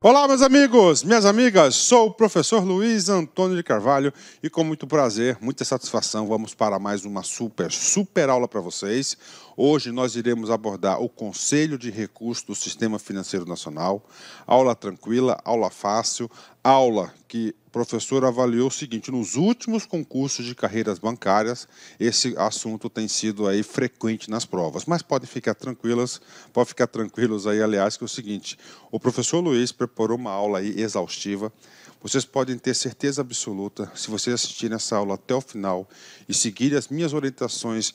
Olá, meus amigos, minhas amigas, sou o professor Luiz Antônio de Carvalho e com muito prazer, muita satisfação, vamos para mais uma super aula para vocês. Hoje nós iremos abordar o Conselho de Recursos do Sistema Financeiro Nacional, aula tranquila, aula fácil, aula que o professor avaliou o seguinte: nos últimos concursos de carreiras bancárias, esse assunto tem sido aí frequente nas provas, mas pode ficar tranquilos aí, aliás, que é o seguinte: o professor Luiz preparou uma aula aí exaustiva. Vocês podem ter certeza absoluta, se vocês assistirem essa aula até o final e seguirem as minhas orientações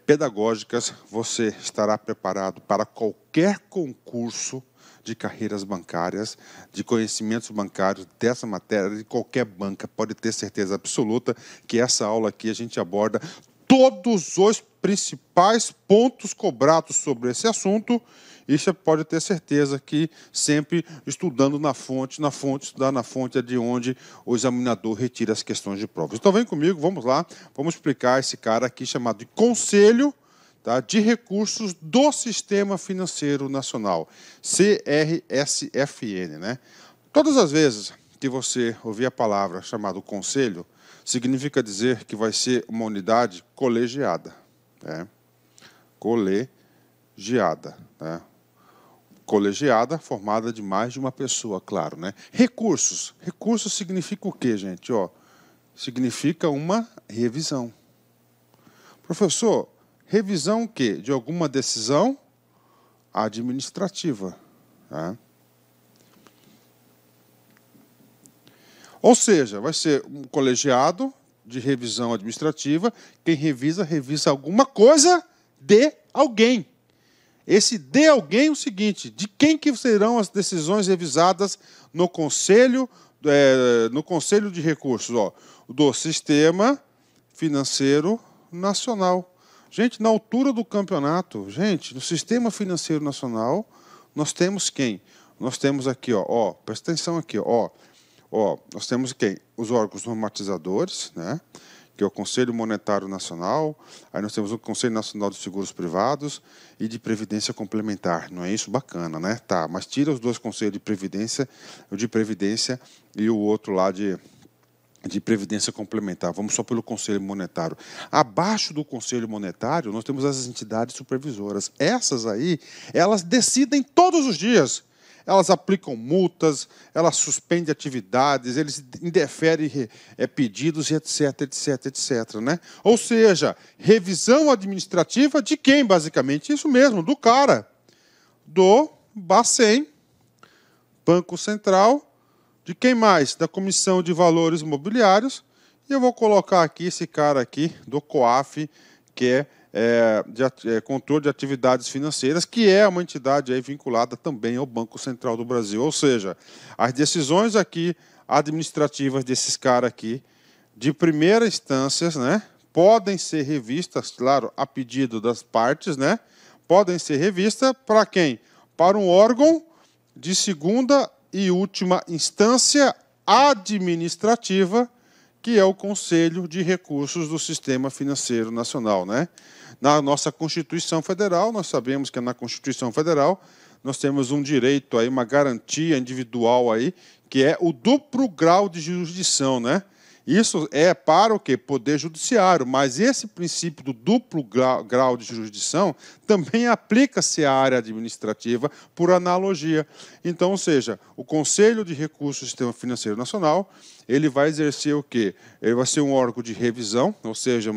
pedagógicas, você estará preparado para qualquer concurso de carreiras bancárias, de conhecimentos bancários, dessa matéria, de qualquer banca. Pode ter certeza absoluta que essa aula aqui a gente aborda todos os principais pontos cobrados sobre esse assunto. E você pode ter certeza que sempre estudando na fonte, estudar na fonte é de onde o examinador retira as questões de provas. Então vem comigo, vamos lá, vamos explicar esse cara aqui chamado de Conselho, tá, de Recursos do Sistema Financeiro Nacional, CRSFN, né? Todas as vezes que você ouvir a palavra chamada conselho, significa dizer que vai ser uma unidade colegiada, né? Colegiada, né? Colegiada, formada de mais de uma pessoa, claro, né? Recursos. Recursos significa o quê, gente? Ó, significa uma revisão. Professor, revisão o quê? De alguma decisão administrativa, né? Ou seja, vai ser um colegiado de revisão administrativa. Quem revisa, revisa alguma coisa de alguém. Esse de alguém é o seguinte: de quem que serão as decisões revisadas no Conselho de Recursos? Ó, do Sistema Financeiro Nacional. Gente, na altura do campeonato, gente, no Sistema Financeiro Nacional, nós temos quem? Nós temos aqui, ó, presta atenção aqui, ó, nós temos quem? Os órgãos normatizadores, né? Que é o Conselho Monetário Nacional, aí nós temos o Conselho Nacional de Seguros Privados e de Previdência Complementar. Não é isso? Bacana, né? Tá, mas tira os dois conselhos de Previdência e o outro lá de Previdência Complementar. Vamos só pelo Conselho Monetário. Abaixo do Conselho Monetário, nós temos as entidades supervisoras. Essas aí, elas decidem todos os dias. Elas aplicam multas, elas suspendem atividades, eles indeferem pedidos, etc, né? Ou seja, revisão administrativa de quem, basicamente? Isso mesmo, do cara. Do Bacen, Banco Central, de quem mais? Da Comissão de Valores Mobiliários. E eu vou colocar aqui esse cara aqui, do COAF, que é Controle de Atividades Financeiras, que é uma entidade aí vinculada também ao Banco Central do Brasil. Ou seja, as decisões aqui administrativas desses caras aqui, de primeira instância, né, podem ser revistas, claro, a pedido das partes, né, podem ser revistas para quem? Para um órgão de segunda e última instância administrativa, que é o Conselho de Recursos do Sistema Financeiro Nacional, né? Na nossa Constituição Federal, nós sabemos que na Constituição Federal nós temos um direito aí, uma garantia individual aí, que é o duplo grau de jurisdição, né? Isso é para o quê? Poder judiciário, mas esse princípio do duplo grau de jurisdição também aplica-se à área administrativa por analogia. Então, ou seja, o Conselho de Recursos do Sistema Financeiro Nacional, ele vai exercer o quê? Ele vai ser um órgão de revisão, ou seja,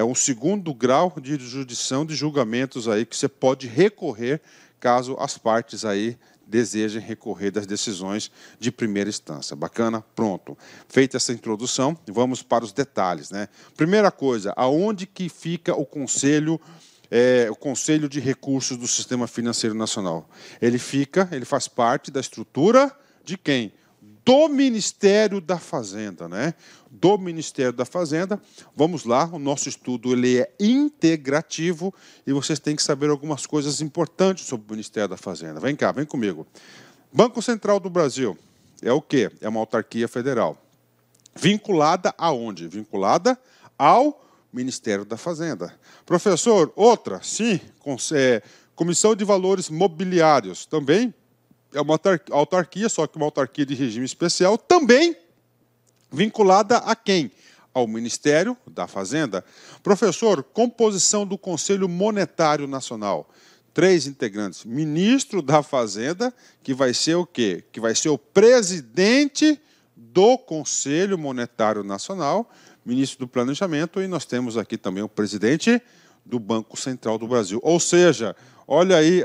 um segundo grau de jurisdição de julgamentos aí que você pode recorrer caso as partes aí desejem recorrer das decisões de primeira instância. Bacana? Pronto. Feita essa introdução, vamos para os detalhes, né? Primeira coisa, aonde que fica o Conselho de Recursos do Sistema Financeiro Nacional? Ele faz parte da estrutura de quem? Do Ministério da Fazenda, né? Do Ministério da Fazenda. Vamos lá, o nosso estudo ele é integrativo e vocês têm que saber algumas coisas importantes sobre o Ministério da Fazenda. Vem cá, vem comigo. Banco Central do Brasil é o quê? É uma autarquia federal. Vinculada aonde? Vinculada ao Ministério da Fazenda. Professor, outra? Sim, Comissão de Valores Mobiliários, também é uma autarquia, só que uma autarquia de regime especial, também vinculada a quem? Ao Ministério da Fazenda. Professor, composição do Conselho Monetário Nacional. 3 integrantes. Ministro da Fazenda, que vai ser o quê? Que vai ser o presidente do Conselho Monetário Nacional, ministro do Planejamento, e nós temos aqui também o presidente do Banco Central do Brasil. Ou seja, olha aí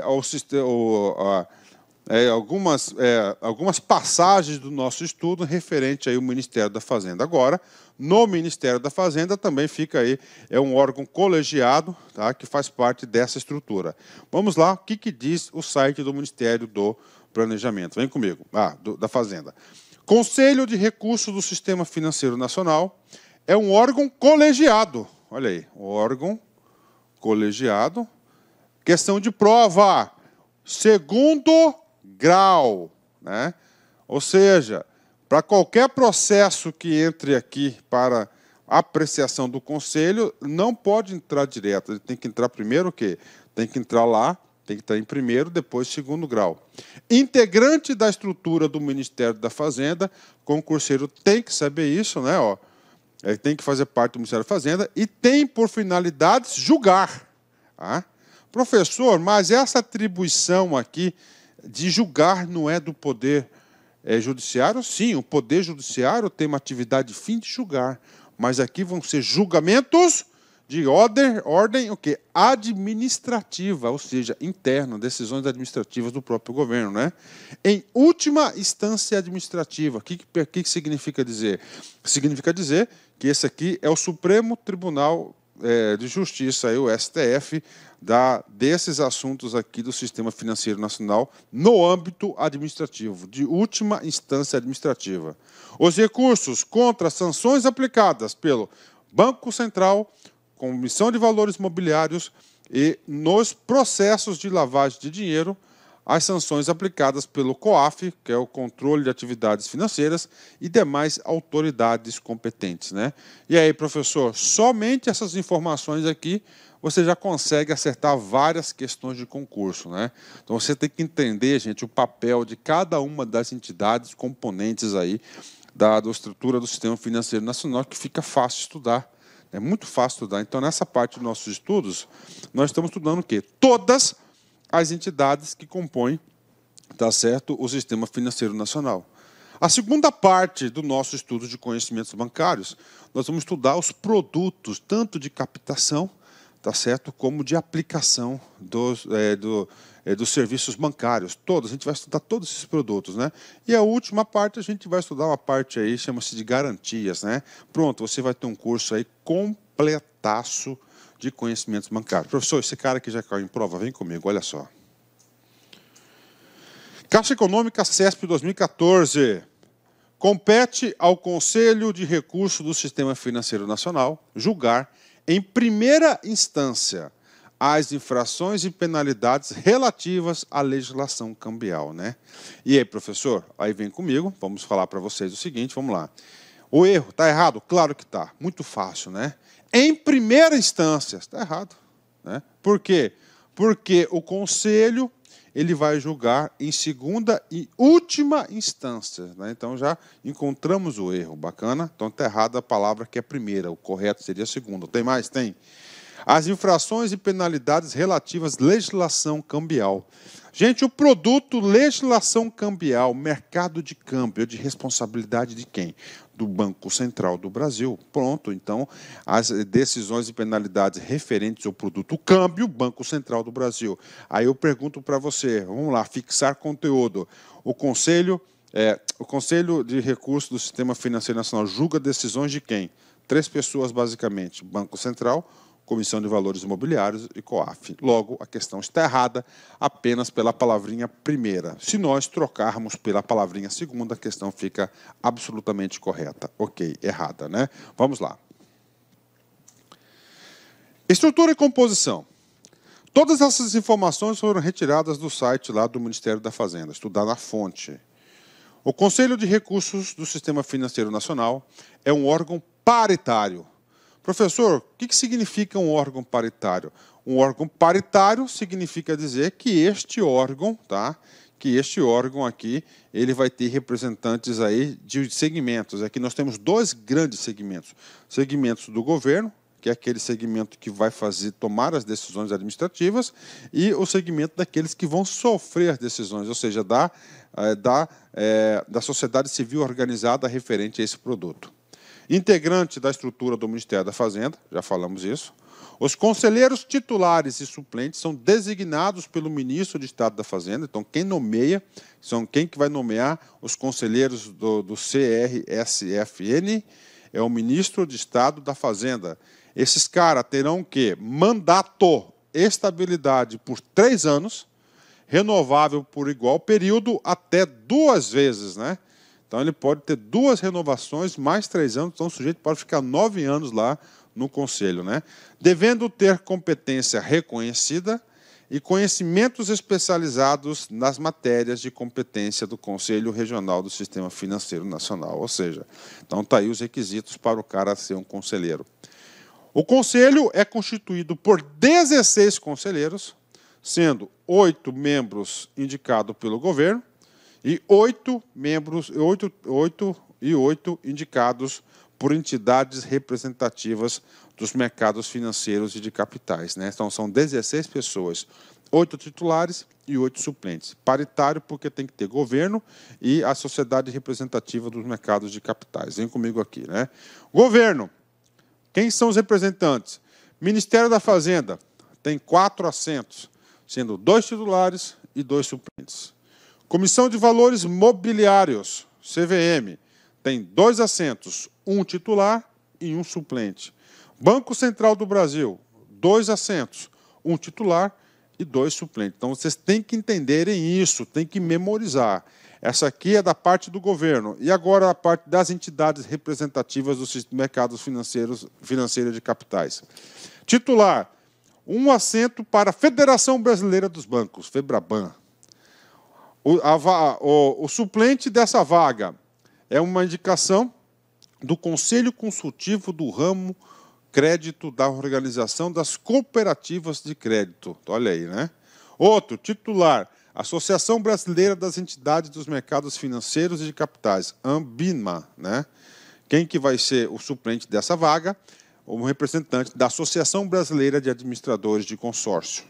algumas passagens do nosso estudo referente aí ao Ministério da Fazenda. Agora, no Ministério da Fazenda também fica aí, é um órgão colegiado, tá, que faz parte dessa estrutura. Vamos lá, o que diz o site do Ministério do Planejamento? Vem comigo, da Fazenda. Conselho de Recursos do Sistema Financeiro Nacional é um órgão colegiado. Olha aí, órgão colegiado. Questão de prova, segundo grau, né? Ou seja, para qualquer processo que entre aqui para apreciação do conselho, não pode entrar direto. Ele tem que entrar primeiro o quê? Tem que entrar lá, tem que estar em primeiro, depois segundo grau. Integrante da estrutura do Ministério da Fazenda, concurseiro tem que saber isso, né? Ó, ele tem que fazer parte do Ministério da Fazenda e tem por finalidades julgar. Tá? Professor, mas essa atribuição aqui de julgar não é do Poder Judiciário? Sim, o Poder Judiciário tem uma atividade de fim de julgar, mas aqui vão ser julgamentos de ordem o quê? Administrativa, ou seja, interna, decisões administrativas do próprio governo, né? Em última instância administrativa, o que significa dizer? Significa dizer que esse aqui é o Supremo Tribunal de Justiça, aí, o STF, desses assuntos aqui do Sistema Financeiro Nacional no âmbito administrativo, de última instância administrativa. Os recursos contra sanções aplicadas pelo Banco Central, Comissão de Valores Mobiliários e nos processos de lavagem de dinheiro, as sanções aplicadas pelo COAF, que é o Controle de Atividades Financeiras, e demais autoridades competentes, né? E aí, professor, somente essas informações aqui você já consegue acertar várias questões de concurso, né? Então você tem que entender, gente, o papel de cada uma das entidades componentes aí da estrutura do Sistema Financeiro Nacional, que fica fácil estudar. É muito fácil estudar. Então, nessa parte dos nossos estudos, nós estamos estudando o quê? Todas as entidades que compõem, tá certo, o Sistema Financeiro Nacional. A segunda parte do nosso estudo de conhecimentos bancários, nós vamos estudar os produtos, tanto de captação, tá certo, como de aplicação dos serviços bancários. Todos, a gente vai estudar todos esses produtos, né? E a última parte, a gente vai estudar uma parte aí, chama-se de garantias, né? Pronto, você vai ter um curso aí completaço de conhecimentos bancários. Professor, esse cara que já caiu em prova, vem comigo, olha só. Caixa Econômica CESP 2014. Compete ao Conselho de Recursos do Sistema Financeiro Nacional julgar, em primeira instância, as infrações e penalidades relativas à legislação cambial, né? E aí, professor, aí vem comigo, vamos falar para vocês o seguinte, vamos lá. O erro está errado? Claro que está, muito fácil, né? Em primeira instância, está errado, né? Por quê? Porque o Conselho ele vai julgar em segunda e última instância, né? Então já encontramos o erro, bacana? Então está errada a palavra que é primeira, o correto seria a segunda. Tem mais? Tem. As infrações e penalidades relativas à legislação cambial. Gente, o produto legislação cambial, mercado de câmbio, é de responsabilidade de quem? Do Banco Central do Brasil. Pronto, então, as decisões e penalidades referentes ao produto câmbio, Banco Central do Brasil. Aí eu pergunto para você, vamos lá, fixar conteúdo. O Conselho de Recursos do Sistema Financeiro Nacional julga decisões de quem? 3 pessoas, basicamente. Banco Central, Comissão de Valores Imobiliários e COAF. Logo, a questão está errada apenas pela palavrinha primeira. Se nós trocarmos pela palavrinha segunda, a questão fica absolutamente correta. Ok, errada, né? Vamos lá. Estrutura e composição. Todas essas informações foram retiradas do site lá do Ministério da Fazenda, estudar na fonte. O Conselho de Recursos do Sistema Financeiro Nacional é um órgão paritário. Professor, o que significa um órgão paritário? Um órgão paritário significa dizer que este órgão, tá, que este órgão aqui ele vai ter representantes aí de segmentos. Aqui nós temos dois grandes segmentos. Segmentos do governo, que é aquele segmento que vai tomar as decisões administrativas, e o segmento daqueles que vão sofrer as decisões, ou seja, da sociedade civil organizada referente a esse produto. Integrante da estrutura do Ministério da Fazenda, já falamos isso. Os conselheiros titulares e suplentes são designados pelo ministro de Estado da Fazenda. Então, quem nomeia, quem que vai nomear os conselheiros do CRSFN é o ministro de Estado da Fazenda. Esses caras terão que mandato, estabilidade por 3 anos, renovável por igual período até 2 vezes, né? Então, ele pode ter 2 renovações, mais 3 anos, então o sujeito pode ficar 9 anos lá no Conselho, né? Devendo ter competência reconhecida e conhecimentos especializados nas matérias de competência do Conselho Regional do Sistema Financeiro Nacional. Ou seja, então está aí os requisitos para o cara ser um conselheiro. O Conselho é constituído por 16 conselheiros, sendo 8 membros indicados pelo governo e 8 indicados por entidades representativas dos mercados financeiros e de capitais, né? Então, são 16 pessoas, 8 titulares e 8 suplentes. Paritário, porque tem que ter governo e a sociedade representativa dos mercados de capitais. Vem comigo aqui, né? Governo. Quem são os representantes? Ministério da Fazenda tem 4 assentos, sendo 2 titulares e 2 suplentes. Comissão de Valores Mobiliários, CVM, tem 2 assentos, 1 titular e 1 suplente. Banco Central do Brasil, 2 assentos, 1 titular e 2 suplentes. Então, vocês têm que entenderem isso, têm que memorizar. Essa aqui é da parte do governo. E agora a parte das entidades representativas dos mercados financeiros de capitais. Titular, 1 assento para a Federação Brasileira dos Bancos, FEBRABAN. O suplente dessa vaga é uma indicação do Conselho Consultivo do Ramo Crédito da Organização das Cooperativas de Crédito. Olha aí, né? Outro, titular, Associação Brasileira das Entidades dos Mercados Financeiros e de Capitais, ANBIMA, né? Quem que vai ser o suplente dessa vaga? O representante da Associação Brasileira de Administradores de Consórcio.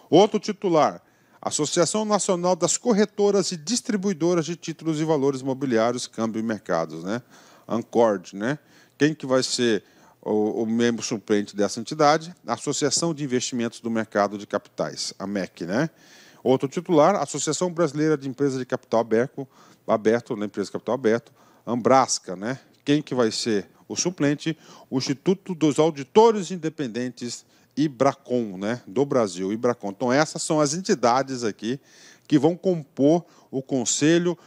Outro titular, Associação Nacional das Corretoras e Distribuidoras de Títulos e Valores Mobiliários, Câmbio e Mercados, né? ANCORD, né? Quem que vai ser o membro suplente dessa entidade? A Associação de Investimentos do Mercado de Capitais, a MEC, né? Outro titular, Associação Brasileira de Empresas de Capital Aberto, na Empresa de Capital Aberto, Ambrasca, né? Quem que vai ser o suplente? O Instituto dos Auditores Independentes IBRACON, né, do Brasil, IBRACON. Então, essas são as entidades aqui que vão compor o Conselho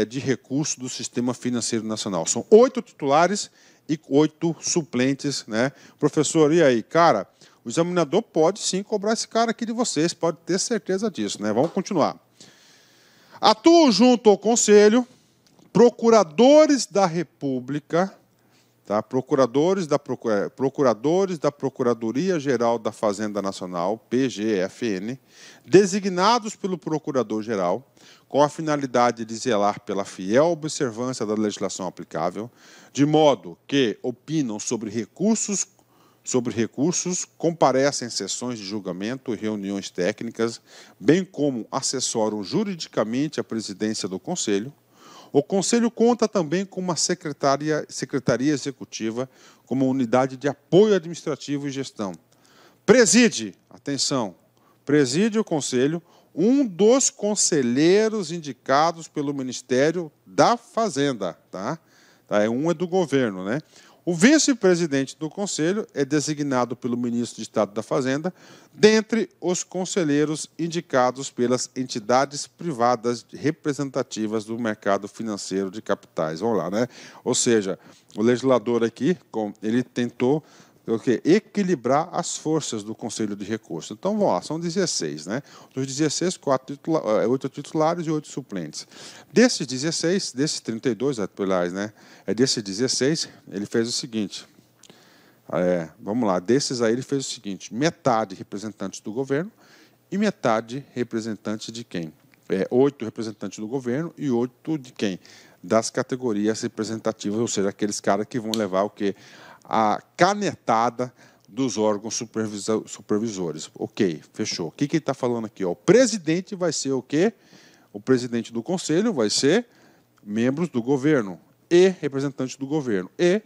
de Recursos do Sistema Financeiro Nacional. São 8 titulares e 8 suplentes, né? Professor, e aí? Cara, o examinador pode sim cobrar esse cara aqui de vocês, pode ter certeza disso, né? Vamos continuar. Atuam junto ao Conselho procuradores da República, tá? Procuradores da Procuradoria-Geral da Fazenda Nacional, PGFN, designados pelo Procurador-Geral, com a finalidade de zelar pela fiel observância da legislação aplicável, de modo que opinam sobre recursos, comparecem em sessões de julgamento e reuniões técnicas, bem como assessoram juridicamente a presidência do Conselho. O Conselho conta também com uma secretaria executiva como unidade de apoio administrativo e gestão. Preside, atenção, preside o Conselho um dos conselheiros indicados pelo Ministério da Fazenda, tá? Um é do governo, né? O vice-presidente do Conselho é designado pelo ministro de Estado da Fazenda, dentre os conselheiros indicados pelas entidades privadas representativas do mercado financeiro de capitais. Vamos lá, né? Ou seja, o legislador aqui, ele tentou equilibrar as forças do Conselho de Recursos. Então, vamos lá, são 16, né? Dos 16, 8 titulares e 8 suplentes. Desses 16, desses 32 atuais, né? Desses 16, ele fez o seguinte. Vamos lá, desses aí ele fez o seguinte: metade representantes do governo e metade representantes de quem? 8 representantes do governo e 8 de quem? Das categorias representativas, ou seja, aqueles caras que vão levar o quê? A canetada dos órgãos supervisores. Ok, fechou. O que ele está falando aqui? Ó? O presidente vai ser o quê? O presidente do conselho vai ser membros do governo e representantes do governo. E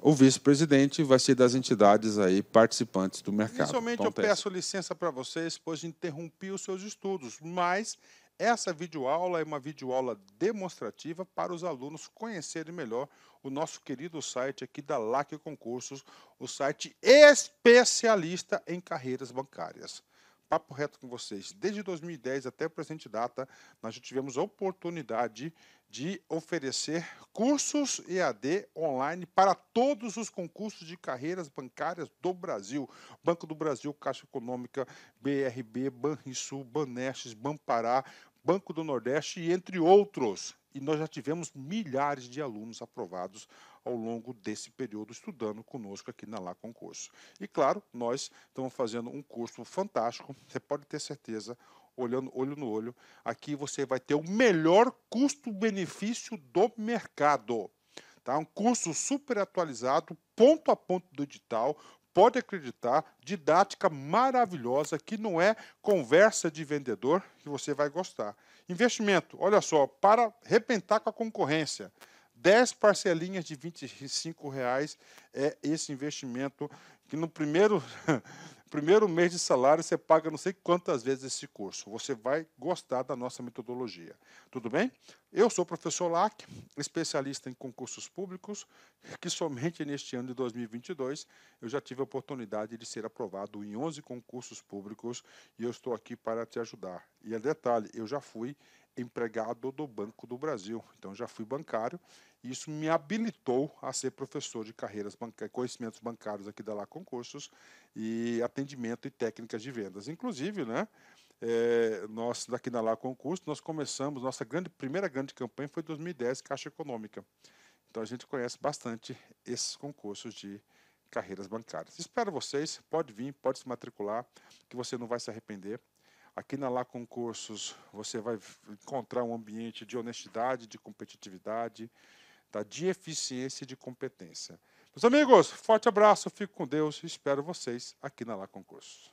o vice-presidente vai ser das entidades aí participantes do mercado. Inicialmente eu peço licença para vocês, pois interrompi os seus estudos, mas essa videoaula é uma videoaula demonstrativa para os alunos conhecerem melhor o nosso querido site aqui da LAC Concursos, o site especialista em carreiras bancárias. Papo reto com vocês, desde 2010 até a presente data, nós já tivemos a oportunidade de oferecer cursos EAD online para todos os concursos de carreiras bancárias do Brasil. Banco do Brasil, Caixa Econômica, BRB, Banrisul, Banestes, Banpará, Banco do Nordeste e entre outros. E nós já tivemos milhares de alunos aprovados ao longo desse período estudando conosco aqui na LA Concurso. E claro, nós estamos fazendo um curso fantástico, você pode ter certeza, olhando olho no olho, aqui você vai ter o melhor custo-benefício do mercado. Tá? Um curso super atualizado, ponto a ponto do edital, pode acreditar, didática maravilhosa, que não é conversa de vendedor, que você vai gostar. Investimento, olha só, para arrebentar com a concorrência, 10 parcelinhas de R$ 25,00 é esse investimento que no primeiro mês de salário você paga não sei quantas vezes esse curso. Você vai gostar da nossa metodologia. Tudo bem? Eu sou o professor Lac, especialista em concursos públicos, que somente neste ano de 2022 eu já tive a oportunidade de ser aprovado em 11 concursos públicos e eu estou aqui para te ajudar. E detalhe, eu já fui empregado do Banco do Brasil, então já fui bancário e isso me habilitou a ser professor de carreiras conhecimentos bancários aqui da LA Concursos e atendimento e técnicas de vendas. Inclusive, né, nós daqui na LA Concursos, nós começamos, nossa primeira grande campanha foi em 2010, Caixa Econômica. Então a gente conhece bastante esses concursos de carreiras bancárias. Espero vocês, pode vir, pode se matricular, que você não vai se arrepender. Aqui na LA Concursos você vai encontrar um ambiente de honestidade, de competitividade, tá? De eficiência e de competência. Meus amigos, forte abraço, fico com Deus e espero vocês aqui na LA Concursos.